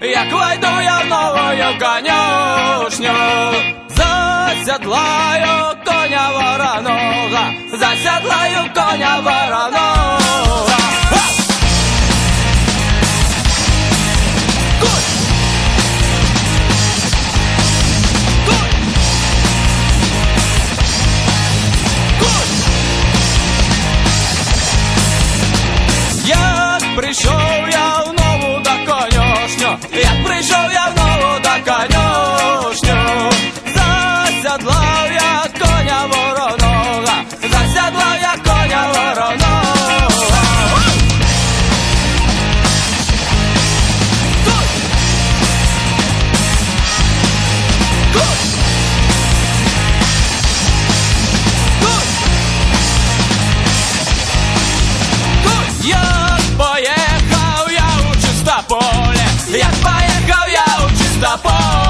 як войду я в новую конюшню. Засядлаю коня вороного, засядлаю коня вороного. Як прийшов я в нову да конюшню, як прийшов я в нову да конюшню, засядлав я коня вороного, засядлав я коня вороного. Як поїхав я у чисте поле, як поїхав я у чисте поле.